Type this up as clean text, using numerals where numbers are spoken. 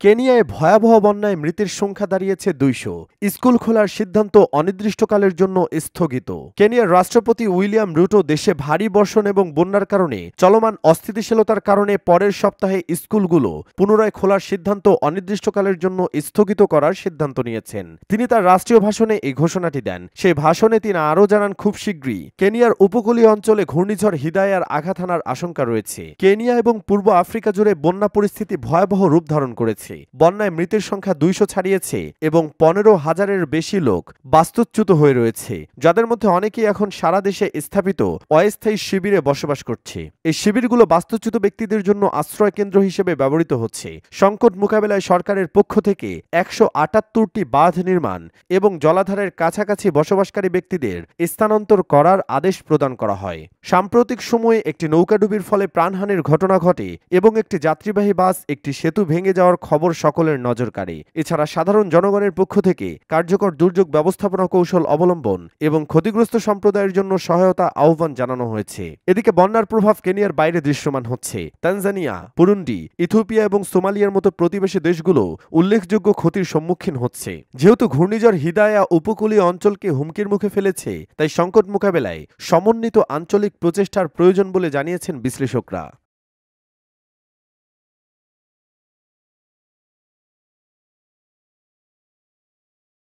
কেনিয়ায় ভয়াবহ বন্যায় মৃতের সংখ্যা দাঁড়িয়েছে ২০০। স্কুল খোলার সিদ্ধান্ত অনির্দিষ্টকালের জন্য স্থগিত। কেনিয়ার রাষ্ট্রপতি উইলিয়াম রুটো দেশে ভারী বর্ষণ এবং বন্যার কারণে চলমান অস্থিতিশীলতার কারণে পরের সপ্তাহে স্কুলগুলো পুনরায় খোলার সিদ্ধান্ত অনির্দিষ্টকালের জন্য স্থগিত করার সিদ্ধান্ত নিয়েছেন। তিনি তার রাষ্ট্রীয় ভাষণে এই ঘোষণাটি দেন। সেই ভাষণে তিনি আরও জানান, খুব শীঘ্রই কেনিয়ার উপকূলীয় অঞ্চলে ঘূর্ণিঝড় হিদায়ার আঘাত হানার আশঙ্কা রয়েছে। কেনিয়া এবং পূর্ব আফ্রিকা জুড়ে বন্যা পরিস্থিতি ভয়াবহ রূপ ধারণ করেছে। বন্যায় মৃতের সংখ্যা ২০০ ছাড়িয়েছে এবং ১৫,০০০-এর বেশি লোক বাস্তুচ্যুত হয়ে রয়েছে, যাদের মধ্যে অনেকেই এখন সারা দেশে স্থাপিত অস্থায়ী শিবিরে বসবাস করছে। এই শিবিরগুলো বাস্তুচ্যুত ব্যক্তিদের জন্য আশ্রয় কেন্দ্র হিসেবে ব্যবহৃত হচ্ছে। সংকট মোকাবেলায় সরকারের পক্ষ থেকে ১৭৮টি বাঁধ নির্মাণ এবং জলাধারের কাছাকাছি বসবাসকারী ব্যক্তিদের স্থানান্তর করার আদেশ প্রদান করা হয়। সাম্প্রতিক সময়ে একটি নৌকাডুবির ফলে প্রাণহানির ঘটনা ঘটে এবং একটি যাত্রীবাহী বাস একটি সেতু ভেঙে যাওয়ার খবর সকলের নজর কাড়ে। এছাড়া সাধারণ জনগণের পক্ষ থেকে কার্যকর দুর্যোগ ব্যবস্থাপনা কৌশল অবলম্বন এবং ক্ষতিগ্রস্ত সম্প্রদায়ের জন্য সহায়তা আহ্বান জানানো হয়েছে। এদিকে বন্যার প্রভাব কেনিয়ার বাইরে দৃশ্যমান হচ্ছে। তানজানিয়া, বুরুন্ডি, ইথিওপিয়া এবং সোমালিয়ার মতো প্রতিবেশী দেশগুলো উল্লেখযোগ্য ক্ষতির সম্মুখীন হচ্ছে। যেহেতু ঘূর্ণিঝড় হিদায়া উপকূলীয় অঞ্চলকে হুমকির মুখে ফেলেছে, তাই সংকট মোকাবেলায় সমন্বিত আঞ্চলিক প্রচেষ্টার প্রয়োজন বলে জানিয়েছেন বিশ্লেষকরা।